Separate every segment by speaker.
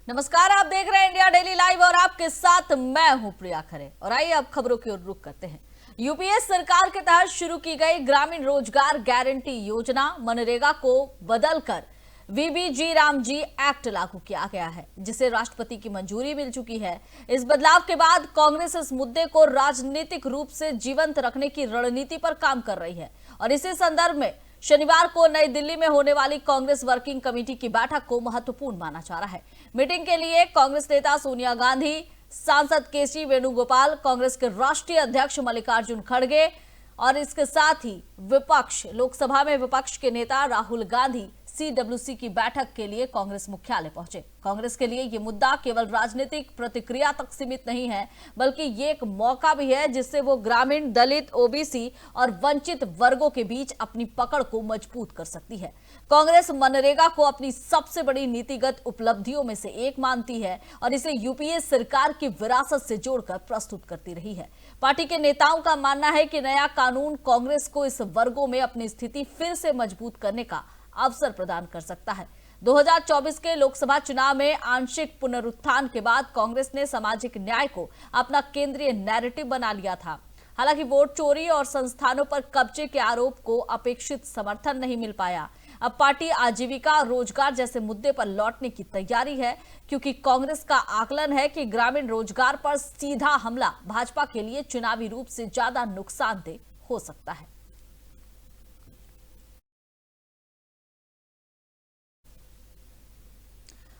Speaker 1: नमस्कार, आप देख रहे हैं इंडिया डेली लाइव और आपके साथ मैं हूं प्रिया खरे। और आइए अब खबरों की ओर रुख करते हैं। यूपीए सरकार के तहत शुरू की गई ग्रामीण रोजगार गारंटी योजना मनरेगा को बदलकर वीबीजी रामजी एक्ट लागू किया गया है, जिसे राष्ट्रपति की मंजूरी मिल चुकी है। इस बदलाव के बाद कांग्रेस इस मुद्दे को राजनीतिक रूप से जीवंत रखने की रणनीति पर काम कर रही है और इसी संदर्भ में शनिवार को नई दिल्ली में होने वाली कांग्रेस वर्किंग कमेटी की बैठक को महत्वपूर्ण माना जा रहा है। मीटिंग के लिए कांग्रेस नेता सोनिया गांधी, सांसद केसी वेणुगोपाल, कांग्रेस के राष्ट्रीय अध्यक्ष मल्लिकार्जुन खड़गे और इसके साथ ही विपक्ष लोकसभा में विपक्ष के नेता राहुल गांधी सीडब्ल्यूसी की बैठक के लिए कांग्रेस मुख्यालय पहुंचे। कांग्रेस के लिए ये मुद्दा केवल राजनीतिक प्रतिक्रिया तक सीमित नहीं है, बल्कि ये एक मौका भी है जिससे वो ग्रामीण, दलित, ओबीसी और वंचित वर्गों के बीच अपनी पकड़ को मजबूत कर सकती है। कांग्रेस मनरेगा को अपनी सबसे बड़ी नीतिगत उपलब्धियों में से एक मानती है और इसे यूपीए सरकार की विरासत से जोड़कर प्रस्तुत करती रही है। पार्टी के नेताओं का मानना है कि नया कानून कांग्रेस को इस वर्गों में अपनी स्थिति फिर से मजबूत करने का अवसर प्रदान कर सकता है। 2024 के लोकसभा चुनाव में आंशिक पुनरुत्थान के बाद कांग्रेस ने सामाजिक न्याय को अपना केंद्रीय नैरेटिव बना लिया था। हालांकि वोट चोरी और संस्थानों पर कब्जे के आरोप को अपेक्षित समर्थन नहीं मिल पाया। अब पार्टी आजीविका, रोजगार जैसे मुद्दे पर लौटने की तैयारी है, क्योंकि कांग्रेस का आकलन है कि ग्रामीण रोजगार पर सीधा हमला भाजपा के लिए चुनावी रूप से ज्यादा नुकसानदेह हो सकता है।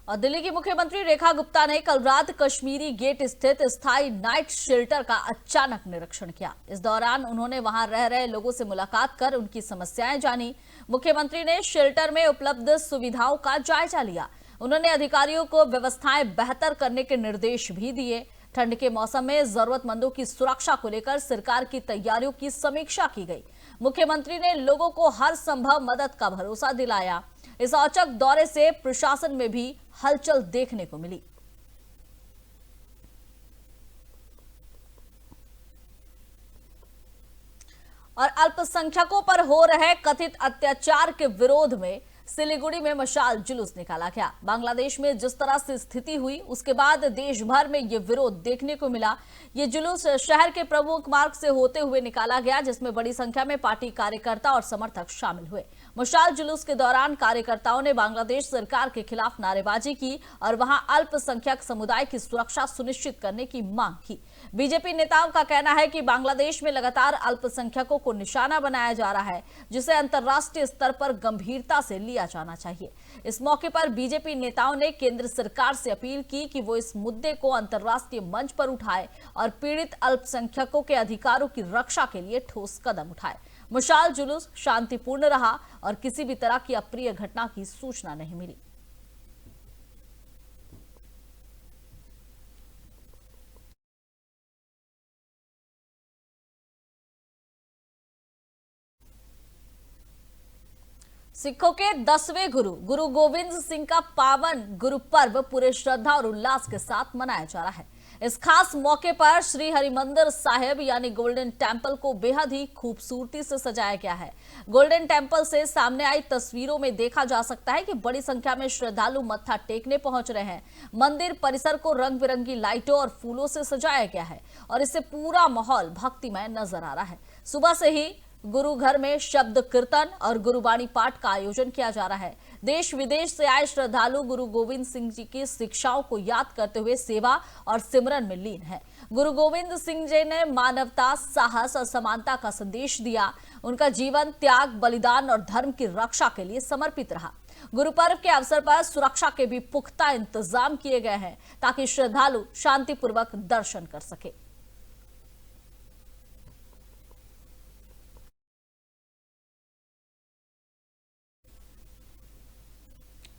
Speaker 1: और दिल्ली की मुख्यमंत्री रेखा गुप्ता ने कल रात कश्मीरी गेट स्थित स्थायी नाइट शेल्टर का अचानक निरीक्षण किया। इस दौरान उन्होंने वहां रह रहे लोगों से मुलाकात कर उनकी समस्याएं जानी। मुख्यमंत्री ने शेल्टर में उपलब्ध सुविधाओं का जायजा लिया। उन्होंने अधिकारियों को व्यवस्थाएं बेहतर करने के निर्देश भी दिए। ठंड के मौसम में जरूरतमंदों की सुरक्षा को लेकर सरकार की तैयारियों की समीक्षा की गई। मुख्यमंत्री ने लोगों को हर संभव मदद का भरोसा दिलाया। इस औचक दौरे से प्रशासन में भी हलचल देखने को मिली। और अल्पसंख्यकों पर हो रहे कथित अत्याचार के विरोध में सिलीगुड़ी में मशाल जुलूस निकाला गया। बांग्लादेश में जिस तरह से स्थिति हुई उसके बाद देश भर में यह विरोध देखने को मिला। ये जुलूस शहर के प्रमुख मार्ग से होते हुए निकाला गया, जिसमें बड़ी संख्या में पार्टी कार्यकर्ता और समर्थक शामिल हुए। मशाल जुलूस के दौरान कार्यकर्ताओं ने बांग्लादेश सरकार के खिलाफ नारेबाजी की और वहां अल्पसंख्यक समुदाय की सुरक्षा सुनिश्चित करने की मांग की। बीजेपी नेताओं का कहना है कि बांग्लादेश में लगातार अल्पसंख्यकों को निशाना बनाया जा रहा है, जिसे अंतर्राष्ट्रीय स्तर पर गंभीरता से लिया जाना चाहिए। इस मौके पर बीजेपी नेताओं ने केंद्र सरकार से अपील की कि वो इस मुद्दे को अंतर्राष्ट्रीय मंच पर उठाए और पीड़ित अल्पसंख्यकों के अधिकारों की रक्षा के लिए ठोस कदम उठाए। मशाल जुलूस शांतिपूर्ण रहा और किसी भी तरह की अप्रिय घटना की सूचना नहीं मिली। सिखों के 10वें गुरु गोविंद सिंह का पावन गुरु पर्व पूरे श्रद्धा और उल्लास के साथ मनाया जा रहा है। इस खास मौके पर श्री हरिमंदिर साहिब यानी गोल्डन टेम्पल को बेहद ही खूबसूरती से सजाया गया है। गोल्डन टेम्पल से सामने आई तस्वीरों में देखा जा सकता है कि बड़ी संख्या में श्रद्धालु मत्था टेकने पहुंच रहे हैं। मंदिर परिसर को रंग बिरंगी लाइटों और फूलों से सजाया गया है और इससे पूरा माहौल भक्तिमय नजर आ रहा है। सुबह से ही गुरु घर में शब्द कीर्तन और गुरुबाणी पाठ का आयोजन किया जा रहा है। देश विदेश से आए श्रद्धालु गुरु गोविंद सिंह जी की शिक्षाओं को याद करते हुए सेवा और सिमरन में लीन है। गुरु गोविंद सिंह जी ने मानवता, साहस और समानता का संदेश दिया। उनका जीवन त्याग, बलिदान और धर्म की रक्षा के लिए समर्पित रहा। गुरु पर्व के अवसर पर सुरक्षा के भी पुख्ता इंतजाम किए गए हैं ताकि श्रद्धालु शांतिपूर्वक दर्शन कर सके।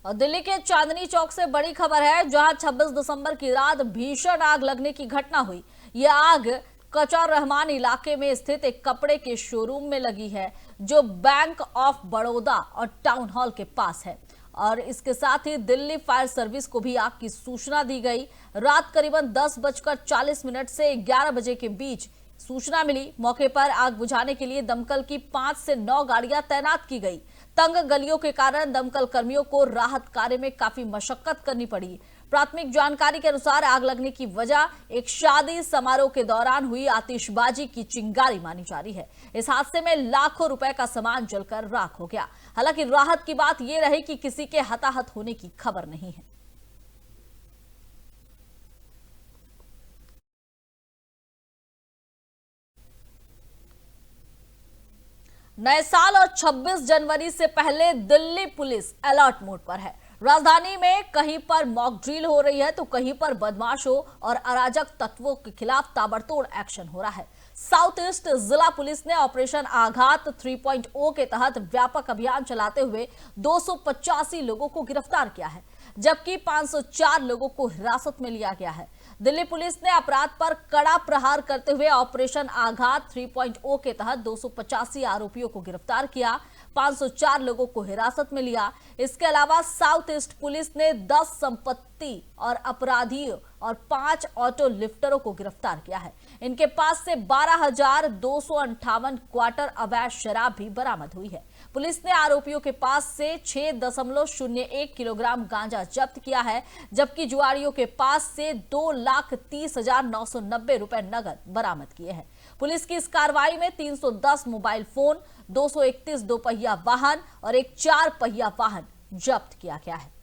Speaker 1: और दिल्ली के चांदनी चौक से बड़ी खबर है, जहां 26 दिसंबर की रात भीषण आग लगने की घटना हुई। यह आग कचौर रहमान इलाके में स्थित एक कपड़े के शोरूम में लगी है, जो बैंक ऑफ बड़ौदा और टाउन हॉल के पास है। और इसके साथ ही दिल्ली फायर सर्विस को भी आग की सूचना दी गई। रात करीबन 10:40 से 11 बजे के बीच सूचना मिली। मौके पर आग बुझाने के लिए दमकल की 5 से 9 गाड़ियां तैनात की गई। तंग गलियों के कारण दमकल कर्मियों को राहत कार्य में काफी मशक्कत करनी पड़ी। प्राथमिक जानकारी के अनुसार आग लगने की वजह एक शादी समारोह के दौरान हुई आतिशबाजी की चिंगारी मानी जा रही है। इस हादसे में लाखों रुपए का सामान जलकर राख हो गया। हालांकि राहत की बात यह रही कि किसी के हताहत होने की खबर नहीं है। नए साल और 26 जनवरी से पहले दिल्ली पुलिस अलर्ट मोड पर है। राजधानी में कहीं पर मॉक ड्रिल हो रही है तो कहीं पर बदमाशों और अराजक तत्वों के खिलाफ ताबड़तोड़ एक्शन हो रहा है। साउथ ईस्ट जिला पुलिस ने ऑपरेशन आघात 3.0 के तहत व्यापक अभियान चलाते हुए 285 लोगों को गिरफ्तार किया है, जबकि 504 लोगों को हिरासत में लिया गया है। दिल्ली पुलिस ने अपराध पर कड़ा प्रहार करते हुए ऑपरेशन आघात 3.0 के तहत 285 आरोपियों को गिरफ्तार किया, 504 लोगों को हिरासत में लिया। इसके अलावा साउथ ईस्ट पुलिस ने 10 संपत्ति और अपराधियों और 5 ऑटो लिफ्टरों को गिरफ्तार किया है। इनके पास से 12,258 क्वार्टर अवैध शराब भी बरामद हुई है। पुलिस ने आरोपियों के पास से 6.01 किलोग्राम गांजा जब्त किया है, जबकि जुआरियों के पास से 2,30,990 रुपए नगद बरामद किए हैं। पुलिस की इस कार्रवाई में 310 मोबाइल फोन, 231 दोपहिया वाहन और एक 4 पहिया वाहन जब्त किया गया है।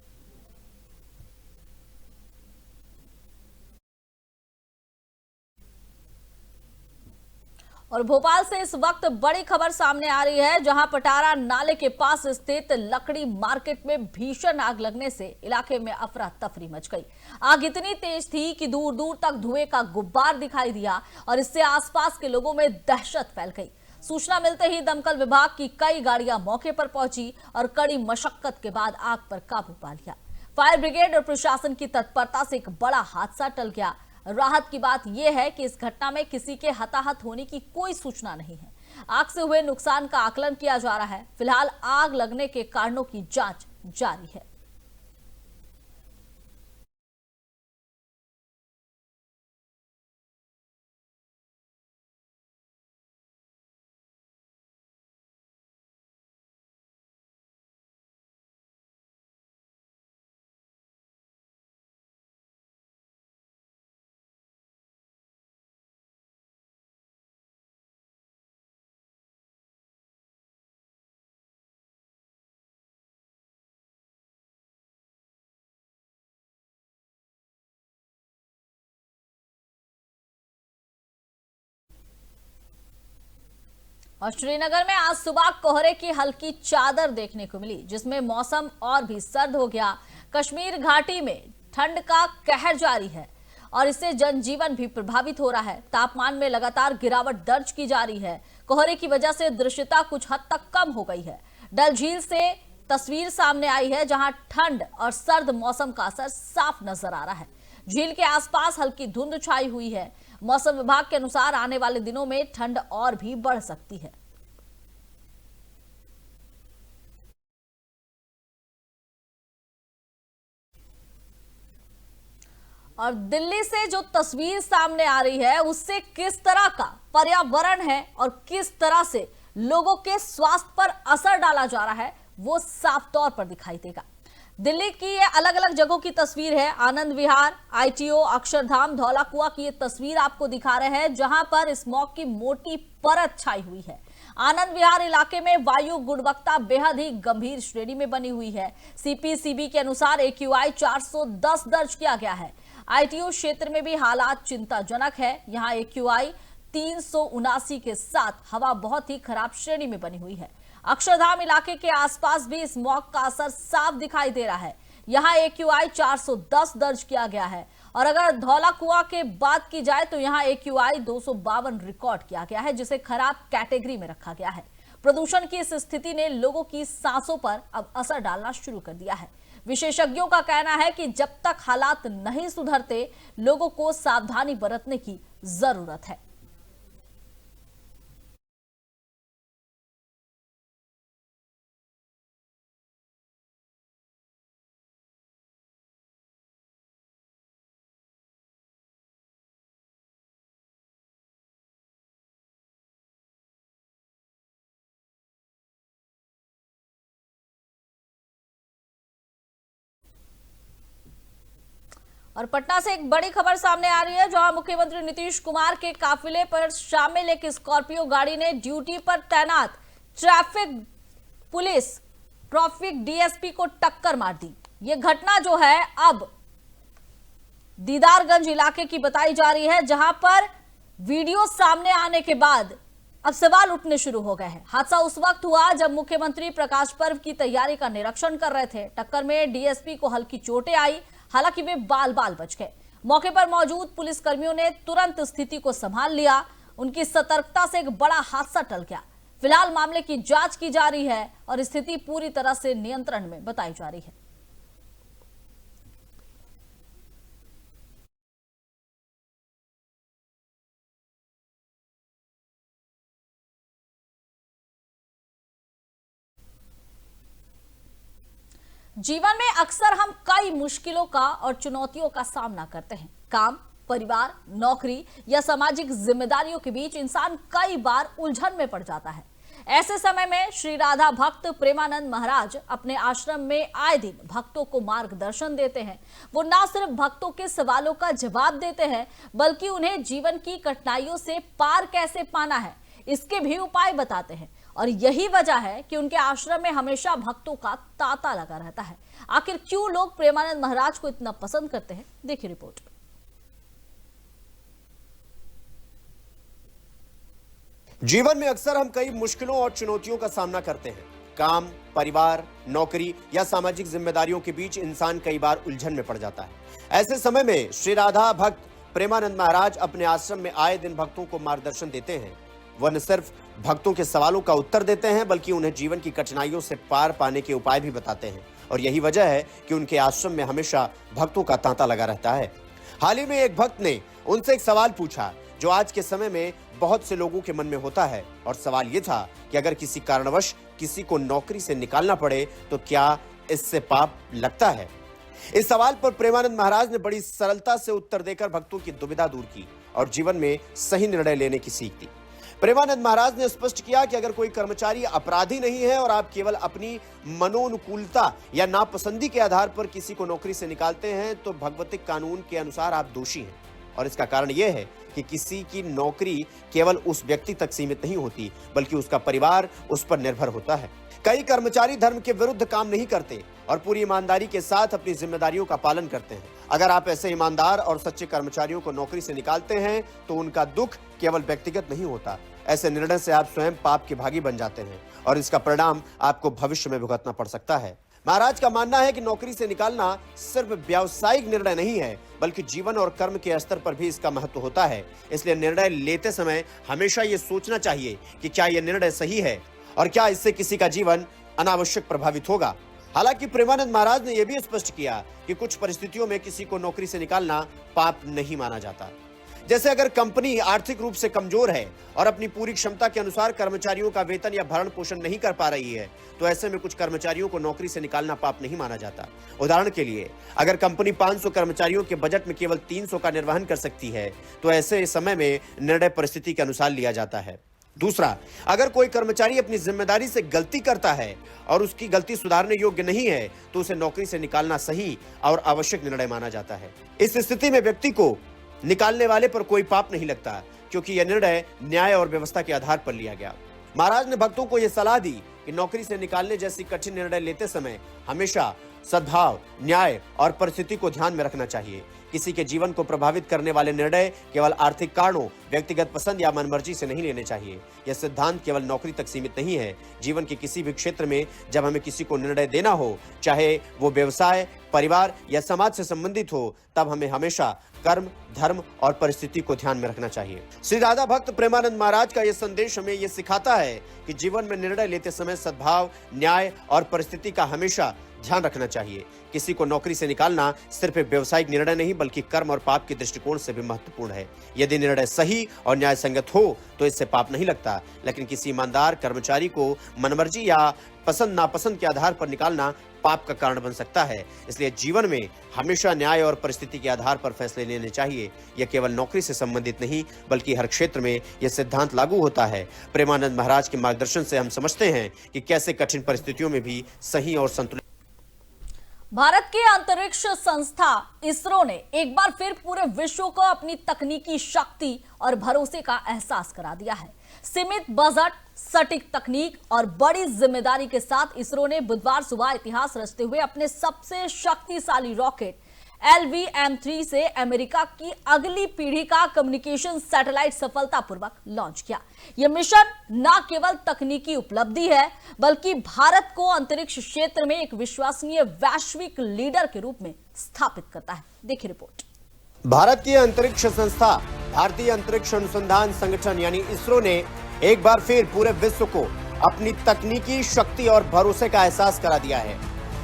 Speaker 1: और भोपाल से इस वक्त बड़ी खबर सामने आ रही है, जहां पटारा नाले के पास स्थित लकड़ी मार्केट में भीषण आग लगने से इलाके में अफरा तफरी मच गई। आग इतनी तेज थी कि दूर दूर तक धुएं का गुब्बार दिखाई दिया और इससे आसपास के लोगों में दहशत फैल गई। सूचना मिलते ही दमकल विभाग की कई गाड़ियां मौके पर पहुंची और कड़ी मशक्कत के बाद आग पर काबू पा लिया। फायर ब्रिगेड और प्रशासन की तत्परता से एक बड़ा हादसा टल गया। राहत की बात यह है कि इस घटना में किसी के हताहत होने की कोई सूचना नहीं है। आग से हुए नुकसान का आकलन किया जा रहा है। फिलहाल आग लगने के कारणों की जांच जारी है। और श्रीनगर में आज सुबह कोहरे की हल्की चादर देखने को मिली, जिसमें मौसम और भी सर्द हो गया। कश्मीर घाटी में ठंड का कहर जारी है और इससे जनजीवन भी प्रभावित हो रहा है। तापमान में लगातार गिरावट दर्ज की जा रही है। कोहरे की वजह से दृश्यता कुछ हद तक कम हो गई है। डल झील से तस्वीर सामने आई है, जहां ठंड और सर्द मौसम का असर साफ नजर आ रहा है। झील के आसपास हल्की धुंध छाई हुई है। मौसम विभाग के अनुसार आने वाले दिनों में ठंड और भी बढ़ सकती है। और दिल्ली से जो तस्वीर सामने आ रही है, उससे किस तरह का पर्यावरण है और किस तरह से लोगों के स्वास्थ्य पर असर डाला जा रहा है, वो साफ तौर पर दिखाई देगा। दिल्ली की ये अलग अलग जगहों की तस्वीर है। आनंद विहार, आईटीओ, अक्षरधाम, धौला कुआं की ये तस्वीर आपको दिखा रहे हैं, जहां पर स्मॉग की मोटी परत छाई हुई है। आनंद विहार इलाके में वायु गुणवत्ता बेहद ही गंभीर श्रेणी में बनी हुई है। सीपीसीबी के अनुसार AQI 410 दर्ज किया गया है। आईटीओ क्षेत्र में भी हालात चिंताजनक है। यहाँ AQI 379 के साथ हवा बहुत ही खराब श्रेणी में बनी हुई है। अक्षरधाम इलाके के आसपास भी स्मॉग का असर साफ दिखाई दे रहा है। यहाँ AQI 410 दर्ज किया गया है। और अगर धौला कुआं के बात की जाए तो यहाँ AQI 252 रिकॉर्ड किया गया है, जिसे खराब कैटेगरी में रखा गया है। प्रदूषण की इस स्थिति ने लोगों की सांसों पर अब असर डालना शुरू कर दिया है। विशेषज्ञों का कहना है कि जब तक हालात नहीं सुधरते, लोगों को सावधानी बरतने की जरूरत है। और पटना से एक बड़ी खबर सामने आ रही है, जहां मुख्यमंत्री नीतीश कुमार के काफिले पर शामिल एक स्कॉर्पियो गाड़ी ने ड्यूटी पर तैनात ट्रैफिक डीएसपी को टक्कर मार दी। यह घटना जो है अब दीदारगंज इलाके की बताई जा रही है, जहां पर वीडियो सामने आने के बाद अब सवाल उठने शुरू हो गए हैं। हादसा उस वक्त हुआ जब मुख्यमंत्री प्रकाश पर्व की तैयारी का निरीक्षण कर रहे थे। टक्कर में डीएसपी को हल्की चोटें आई, हालांकि वे बाल बाल बच गए। मौके पर मौजूद पुलिसकर्मियों ने तुरंत स्थिति को संभाल लिया। उनकी सतर्कता से एक बड़ा हादसा टल गया। फिलहाल मामले की जांच की जा रही है और स्थिति पूरी तरह से नियंत्रण में बताई जा रही है। जीवन में अक्सर हम कई मुश्किलों का और चुनौतियों का सामना करते हैं। काम, परिवार, नौकरी या सामाजिक जिम्मेदारियों के बीच इंसान कई बार उलझन में पड़ जाता है। ऐसे समय में श्री राधा भक्त प्रेमानंद महाराज अपने आश्रम में आए दिन भक्तों को मार्गदर्शन देते हैं। वो न सिर्फ भक्तों के सवालों का जवाब देते हैं, बल्कि उन्हें जीवन की कठिनाइयों से पार कैसे पाना है, इसके भी उपाय बताते हैं। और यही वजह है कि उनके आश्रम में हमेशा भक्तों का तांता लगा रहता है। आखिर क्यों लोग प्रेमानंद महाराज को इतना पसंद करते हैं, देखिए रिपोर्ट।
Speaker 2: जीवन में अक्सर हम कई मुश्किलों और चुनौतियों का सामना करते हैं। काम, परिवार, नौकरी या सामाजिक जिम्मेदारियों के बीच इंसान कई बार उलझन में पड़ जाता है। ऐसे समय में श्री राधा भक्त प्रेमानंद महाराज अपने आश्रम में आए दिन भक्तों को मार्गदर्शन देते हैं। वह न सिर्फ भक्तों के सवालों का उत्तर देते हैं, बल्कि उन्हें जीवन की कठिनाइयों से पार पाने के उपाय भी बताते हैं। और यही वजह है कि उनके आश्रम में हमेशा भक्तों का तांता लगा रहता है। हाल ही में एक भक्त ने उनसे एक सवाल पूछा जो आज के समय में बहुत से लोगों के मन में होता है। और सवाल यह था कि अगर किसी कारणवश किसी को नौकरी से निकालना पड़े तो क्या इससे पाप लगता है। इस सवाल पर प्रेमानंद महाराज ने बड़ी सरलता से उत्तर देकर भक्तों की दुविधा दूर की और जीवन में सही निर्णय लेने की सीख दी। प्रेमानंद महाराज ने स्पष्ट किया कि अगर कोई कर्मचारी अपराधी नहीं है और आप केवल अपनी मनोनुकूलता या नापसंदी के आधार पर किसी को नौकरी से निकालते हैं तो भगवतिक कानून के अनुसार आप दोषी हैं। और इसका कारण यह है कि किसी की नौकरी केवल उस व्यक्ति तक सीमित नहीं होती, बल्कि उसका परिवार उस पर निर्भर होता है। कई कर्मचारी धर्म के विरुद्ध काम नहीं करते और पूरी ईमानदारी के साथ अपनी जिम्मेदारियों का पालन करते हैं। अगर आप ऐसे ईमानदार और सच्चे कर्मचारियों को नौकरी से निकालते हैं तो उनका दुख केवल व्यक्तिगत नहीं होता। ऐसे निर्णय से आप स्वयं पाप के भागी बन जाते हैं और इसका परिणाम आपको भविष्य में भुगतना पड़ सकता है। महाराज का मानना है कि नौकरी से निकालना सिर्फ व्यावसायिक निर्णय नहीं है, बल्कि जीवन और कर्म के स्तर पर भी इसका महत्व होता है। इसलिए निर्णय लेते समय हमेशा ये सोचना चाहिए कि क्या यह निर्णय सही है और क्या इससे किसी का जीवन अनावश्यक प्रभावित होगा। हालांकि प्रेमानंद महाराज ने यह भी स्पष्ट किया कि कुछ परिस्थितियों में किसी को नौकरी से निकालना पाप नहीं माना जाता। जैसे अगर कंपनी आर्थिक रूप से कमजोर है और अपनी पूरी क्षमता के अनुसार कर्मचारियों का वेतन या भरण पोषण नहीं कर पा रही है, तो ऐसे में कुछ कर्मचारियों को नौकरी से निकालना पाप नहीं माना जाता। उदाहरण के लिए, अगर कंपनी 500 कर्मचारियों के बजट में केवल 300 का निर्वहन कर सकती है, तो ऐसे समय में निर्णय परिस्थिति के अनुसार लिया जाता है। दूसरा, अगर कोई कर्मचारी अपनी जिम्मेदारी से गलती करता है और उसकी गलती सुधारने योग्य नहीं है, तो उसे नौकरी से निकालना सही और आवश्यक निर्णय माना जाता है। इस स्थिति में व्यक्ति को निकालने वाले पर कोई पाप नहीं लगता, क्योंकि यह निर्णय न्याय और व्यवस्था के आधार पर लिया गया। महाराज ने भक्तों को यह सलाह दी कि नौकरी से निकालने जैसी कठिन निर्णय लेते समय हमेशा सद्भाव, न्याय और परिस्थिति को ध्यान में रखना चाहिए। किसी के जीवन को प्रभावित करने वाले निर्णय केवल आर्थिक कारणों, व्यक्तिगत पसंद या मनमर्जी से नहीं लेने चाहिए। यह सिद्धांत केवल नौकरी तक सीमित नहीं है। जीवन के किसी भी क्षेत्र में जब हमें किसी को निर्णय देना हो, चाहे वो व्यवसाय, परिवार या समाज से संबंधित हो, तब हमें हमेशा कर्म, धर्म और परिस्थिति को ध्यान में रखना चाहिए। श्री राधा भक्त प्रेमानंद महाराज का यह संदेश हमें यह सिखाता है कि जीवन में निर्णय लेते समय सद्भाव, न्याय और परिस्थिति का हमेशा ध्यान रखना चाहिए। किसी को नौकरी से निकालना सिर्फ एक व्यवसायिक निर्णय नहीं, बल्कि कर्म और पाप के दृष्टिकोण से भी महत्वपूर्ण है। यदि निर्णय सही और न्याय संगत हो तो इससे पाप नहीं लगता, लेकिन किसी ईमानदार कर्मचारी को मनमर्जी या पसंद नापसंद के आधार पर निकालना पाप का कारण बन सकता है। इसलिए जीवन में हमेशा न्याय और परिस्थिति के आधार पर फैसले लेने चाहिए। यह केवल नौकरी से संबंधित नहीं, बल्कि हर क्षेत्र में यह सिद्धांत लागू होता है। प्रेमानंद महाराज के मार्गदर्शन से हम समझते हैं कि कैसे कठिन परिस्थितियों में भी सही और संतुलित।
Speaker 1: भारत की अंतरिक्ष संस्था इसरो ने एक बार फिर पूरे विश्व को अपनी तकनीकी शक्ति और भरोसे का एहसास करा दिया है। सीमित बजट, सटीक तकनीक और बड़ी जिम्मेदारी के साथ इसरो ने बुधवार सुबह इतिहास रचते हुए अपने सबसे शक्तिशाली रॉकेट LVM-3 से अमेरिका की अगली पीढ़ी का कम्युनिकेशन सैटेलाइट सफलतापूर्वक लॉन्च किया। यह मिशन न केवल तकनीकी उपलब्धि है, बल्कि भारत को अंतरिक्ष क्षेत्र में एक विश्वसनीय वैश्विक लीडर के रूप में स्थापित करता है। देखिए रिपोर्ट।
Speaker 2: भारत की अंतरिक्ष संस्था भारतीय अंतरिक्ष अनुसंधान संगठन यानी इसरो ने एक बार फिर पूरे विश्व को अपनी तकनीकी शक्ति और भरोसे का एहसास करा दिया है।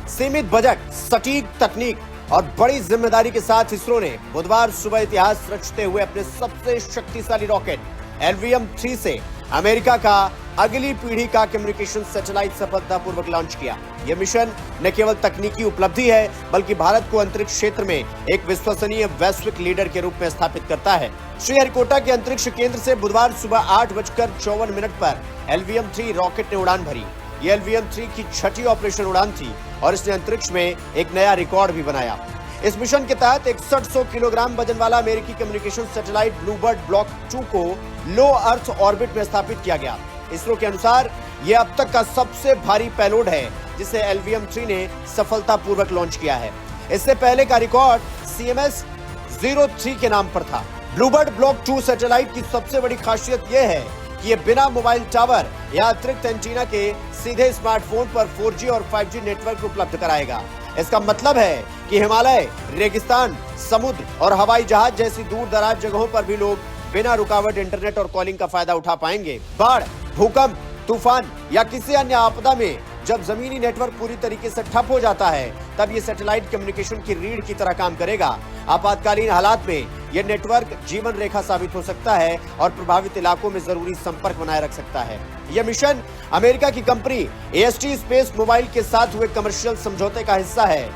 Speaker 2: सीमित बजट, सटीक तकनीक और बड़ी जिम्मेदारी के साथ इसरो ने बुधवार सुबह इतिहास रचते हुए अपने सबसे शक्तिशाली रॉकेट LVM-3 से अमेरिका का अगली पीढ़ी का कम्युनिकेशन सैटेलाइट सफलतापूर्वक लॉन्च किया। यह मिशन न केवल तकनीकी उपलब्धि है, बल्कि भारत को अंतरिक्ष क्षेत्र में एक विश्वसनीय वैश्विक लीडर के रूप में स्थापित करता है। श्रीहरिकोटा के अंतरिक्ष केंद्र से बुधवार सुबह 8:54 पर LVM-3 रॉकेट ने उड़ान भरी। ये LVM-3 की छठी ऑपरेशन उड़ान थी और इसने अंतरिक्ष में एक नया रिकॉर्ड भी बनाया। इस मिशन के तहत 6100 किलोग्राम वजन वाला अमेरिकी कम्युनिकेशन सैटेलाइट ब्लूबर्ड ब्लॉक 2 को लो अर्थ ऑर्बिट में स्थापित किया गया। इसरो के अनुसार यह अब तक का सबसे भारी पेलोड है जिसे LVM-3 ने सफलतापूर्वक लॉन्च किया है। इससे पहले का रिकॉर्ड CMS-03 के नाम पर था। ब्लूबर्ड ब्लॉक 2 सैटेलाइट की सबसे बड़ी खासियत यह है कि ये बिना मोबाइल टावर या अतिरिक्त एंटीना के सीधे स्मार्टफोन पर 4G और 5G नेटवर्क उपलब्ध कराएगा। इसका मतलब है कि हिमालय, रेगिस्तान, समुद्र और हवाई जहाज जैसी दूर दराज जगहों पर भी लोग बिना रुकावट इंटरनेट और कॉलिंग का फायदा उठा पाएंगे। बाढ़, भूकंप, तूफान या किसी अन्य आपदा में जब जमीनी नेटवर्क पूरी तरीके से ठप हो जाता है, तब ये सैटेलाइट कम्युनिकेशन की रीढ़ की तरह काम करेगा। आपातकालीन हालात में यह नेटवर्क जीवन रेखा साबित हो सकता है और प्रभावित इलाकों में जरूरी संपर्क बनाए रख सकता है। यह मिशन अमेरिका की कंपनी AST स्पेस मोबाइल के साथ हुए कमर्शियल समझौते का हिस्सा है।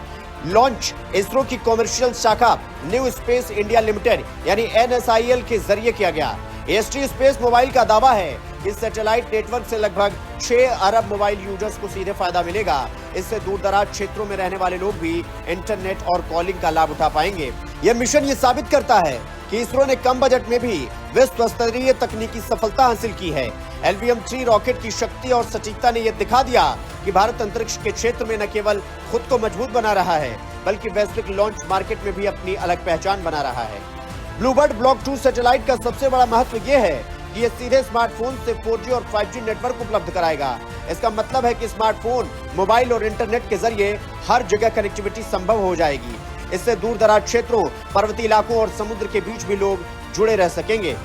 Speaker 2: लॉन्च इसरो की कॉमर्शियल शाखा न्यू स्पेस इंडिया लिमिटेड यानी NSIL के जरिए किया गया। AST स्पेस मोबाइल का दावा है इस सैटेलाइट नेटवर्क से लगभग 6 अरब मोबाइल यूजर्स को सीधे फायदा मिलेगा। इससे दूरदराज क्षेत्रों में रहने वाले लोग भी इंटरनेट और कॉलिंग का लाभ उठा पाएंगे। यह मिशन ये साबित करता है कि इसरो ने कम बजट में भी विश्व स्तरीय तकनीकी सफलता हासिल की है। LVM-3 रॉकेट की शक्ति और सटीकता ने यह दिखा दिया कि भारत अंतरिक्ष के क्षेत्र में न केवल खुद को मजबूत बना रहा है, बल्कि वैश्विक लॉन्च मार्केट में भी अपनी अलग पहचान बना रहा है। ब्लूबर्ड ब्लॉक 2 सैटेलाइट का सबसे बड़ा महत्व यह है कि ये सीधे स्मार्टफोन से 4G और 5G नेटवर्क उपलब्ध कराएगा। इसका मतलब है कि स्मार्टफोन, मोबाइल और इंटरनेट के जरिए हर जगह कनेक्टिविटी संभव हो जाएगी। इससे दूर दराज क्षेत्रों, पर्वतीय इलाकों और समुद्र के बीच भी लोग जुड़े रह सकेंगे।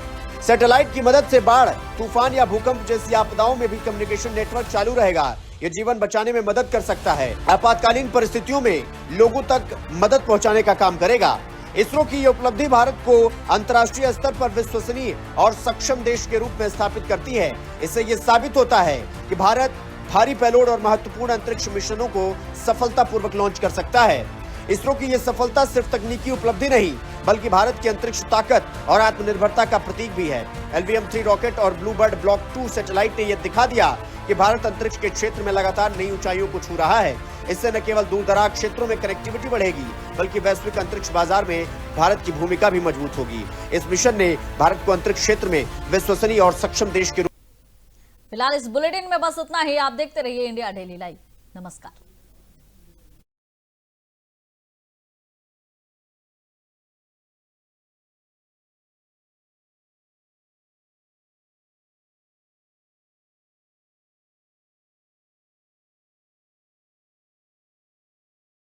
Speaker 2: सैटेलाइट की मदद से बाढ़, तूफान या भूकंप जैसी आपदाओं में भी कम्युनिकेशन नेटवर्क चालू रहेगा। ये जीवन बचाने में मदद कर सकता है। आपातकालीन परिस्थितियों में लोगों तक मदद पहुंचाने का काम करेगा। इसरो की यह उपलब्धि भारत को अंतर्राष्ट्रीय स्तर पर विश्वसनीय और सक्षम देश के रूप में स्थापित करती है। इससे यह साबित होता है कि भारत भारी पेलोड और महत्वपूर्ण अंतरिक्ष मिशनों को सफलतापूर्वक लॉन्च कर सकता है। इसरो की यह सफलता सिर्फ तकनीकी उपलब्धि नहीं, बल्कि भारत की अंतरिक्ष ताकत और आत्मनिर्भरता का प्रतीक भी है। LVM-3 रॉकेट और ब्लूबर्ड ब्लॉक 2 सैटेलाइट ने यह दिखा दिया कि भारत अंतरिक्ष के क्षेत्र में लगातार नई ऊंचाइयों को छू रहा है। इससे न केवल दूरदराज क्षेत्रों में कनेक्टिविटी बढ़ेगी, बल्कि वैश्विक अंतरिक्ष बाजार में भारत की भूमिका भी मजबूत होगी। इस मिशन ने भारत को अंतरिक्ष क्षेत्र में विश्वसनीय और सक्षम देश के रूप।
Speaker 1: फिलहाल इस बुलेटिन में बस उतना ही। आप देखते रहिए इंडिया डेली लाइव। नमस्कार।